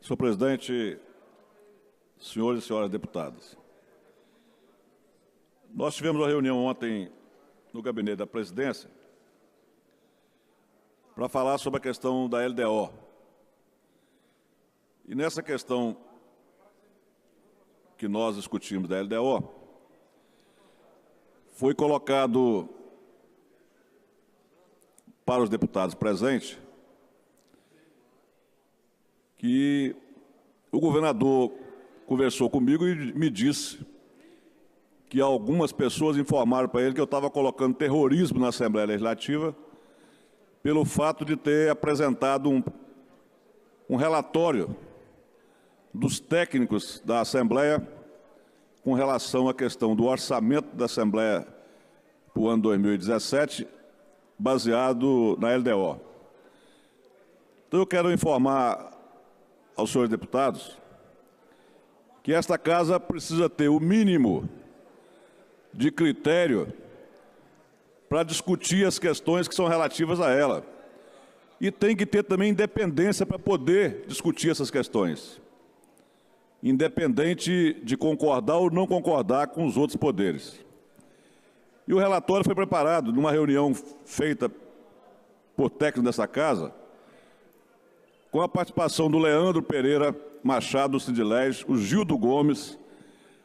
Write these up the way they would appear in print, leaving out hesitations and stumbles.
Senhor presidente, senhores e senhoras deputadas, nós tivemos uma reunião ontem no gabinete da presidência para falar sobre a questão da LDO. E nessa questão que nós discutimos da LDO, foi colocado para os deputados presentes que o governador conversou comigo e me disse que algumas pessoas informaram para ele que eu estava colocando terrorismo na Assembleia Legislativa pelo fato de ter apresentado um relatório dos técnicos da Assembleia com relação à questão do orçamento da Assembleia para o ano 2017, baseado na LDO. Então, eu quero informar aos senhores deputados que esta Casa precisa ter o mínimo de critério para discutir as questões que são relativas a ela. E tem que ter também independência para poder discutir essas questões, independente de concordar ou não concordar com os outros poderes. E o relatório foi preparado numa reunião feita por técnicos dessa Casa, com a participação do Leandro Pereira Machado, do Sindilés, o Gildo Gomes,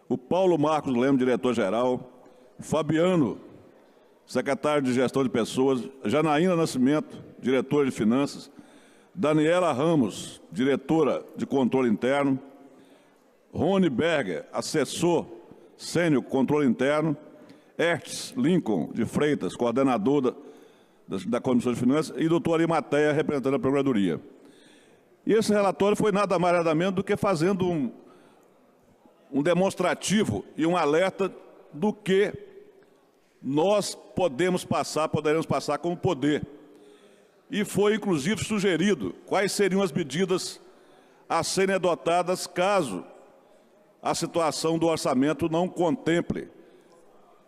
o Paulo Marcos Lemos, diretor-geral, o Fabiano, secretário de Gestão de Pessoas, Janaína Nascimento, diretora de Finanças, Daniela Ramos, diretora de Controle Interno, Rony Berger, assessor sênior Controle Interno, Hertz Lincoln de Freitas, coordenador da Comissão de Finanças, e doutor Arimateia, representante da Procuradoria. E esse relatório foi nada mais nada menos do que fazendo um demonstrativo e um alerta do que nós poderemos passar como poder. E foi, inclusive, sugerido quais seriam as medidas a serem adotadas caso a situação do orçamento não contemple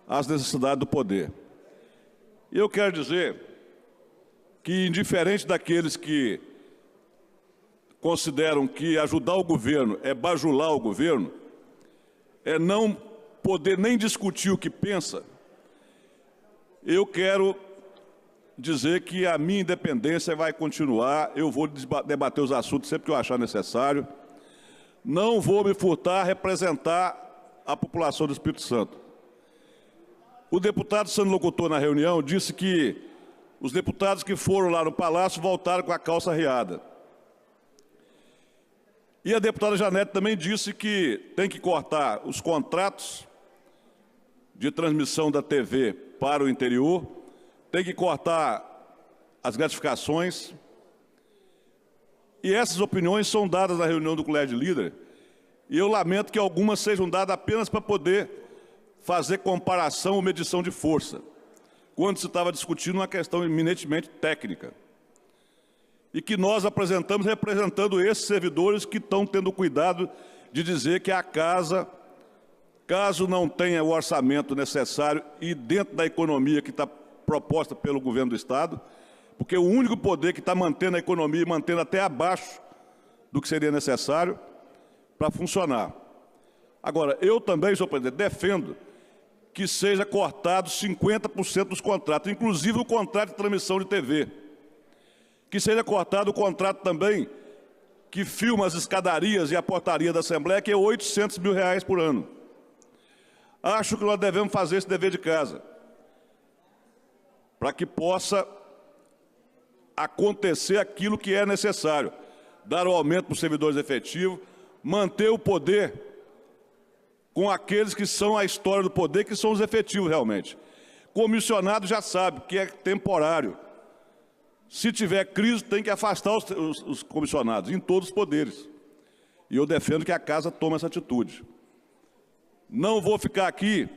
as necessidades do poder. Eu quero dizer que, indiferente daqueles que consideram que ajudar o governo é bajular o governo, é não poder nem discutir o que pensa, eu quero dizer que a minha independência vai continuar, eu vou debater os assuntos sempre que eu achar necessário, não vou me furtar a representar a população do Espírito Santo. O deputado sendo locutor na reunião disse que os deputados que foram lá no Palácio voltaram com a calça arriada. E a deputada Janete também disse que tem que cortar os contratos de transmissão da TV para o interior, tem que cortar as gratificações. E essas opiniões são dadas na reunião do Colégio de Líderes, e eu lamento que algumas sejam dadas apenas para poder fazer comparação ou medição de força, quando se estava discutindo uma questão eminentemente técnica. E que nós apresentamos representando esses servidores que estão tendo cuidado de dizer que a Casa, caso não tenha o orçamento necessário e dentro da economia que está proposta pelo governo do Estado, porque o único poder que está mantendo a economia e mantendo até abaixo do que seria necessário para funcionar. Agora, eu também, senhor presidente, defendo que seja cortado 50% dos contratos, inclusive o contrato de transmissão de TV. Que seja cortado o contrato também que filma as escadarias e a portaria da Assembleia, que é R$800 mil por ano. Acho que nós devemos fazer esse dever de casa, para que possa acontecer aquilo que é necessário, dar o aumento para os servidores efetivos, manter o poder com aqueles que são a história do poder, que são os efetivos realmente. Comissionado já sabe que é temporário. Se tiver crise, tem que afastar os comissionados, em todos os poderes. E eu defendo que a Casa tome essa atitude. Não vou ficar aqui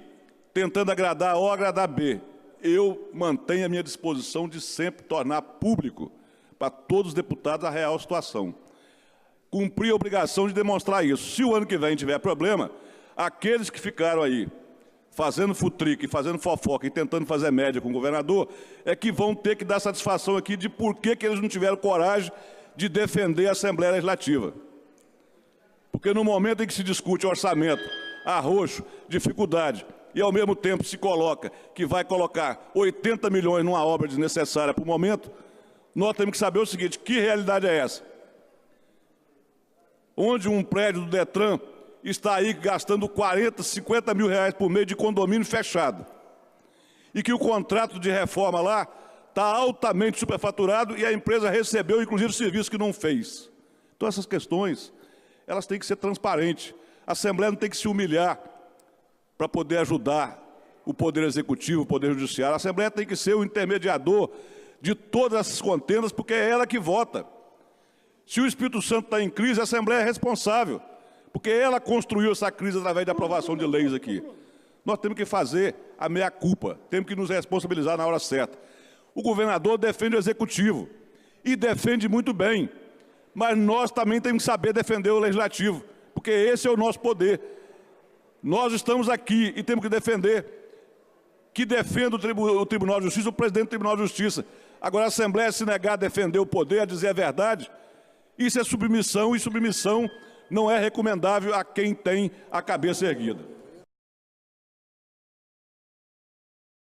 tentando agradar A ou agradar B. Eu mantenho a minha disposição de sempre tornar público para todos os deputados a real situação. Cumprir a obrigação de demonstrar isso. Se o ano que vem tiver problema, aqueles que ficaram aí fazendo futrica, fazendo fofoca e tentando fazer média com o governador, é que vão ter que dar satisfação aqui de por que eles não tiveram coragem de defender a Assembleia Legislativa. Porque no momento em que se discute orçamento, arroxo, dificuldade, e ao mesmo tempo se coloca que vai colocar 80 milhões numa obra desnecessária para o momento, nós temos que saber o seguinte: que realidade é essa? Onde um prédio do Detran está aí gastando 40, 50 mil reais por mês de condomínio fechado, e que o contrato de reforma lá está altamente superfaturado e a empresa recebeu, inclusive, o serviço que não fez. Então, essas questões, elas têm que ser transparentes. A Assembleia não tem que se humilhar para poder ajudar o Poder Executivo, o Poder Judiciário. A Assembleia tem que ser o intermediador de todas essas contendas, porque é ela que vota. Se o Espírito Santo está em crise, a Assembleia é responsável, porque ela construiu essa crise através da aprovação de leis aqui. Nós temos que fazer a meia-culpa, temos que nos responsabilizar na hora certa. O governador defende o Executivo, e defende muito bem, mas nós também temos que saber defender o Legislativo, porque esse é o nosso poder. Nós estamos aqui e temos que defender, que defenda o Tribunal de Justiça, o presidente do Tribunal de Justiça. Agora, a Assembleia se negar a defender o poder, a dizer a verdade, isso é submissão, e submissão não é recomendável a quem tem a cabeça erguida.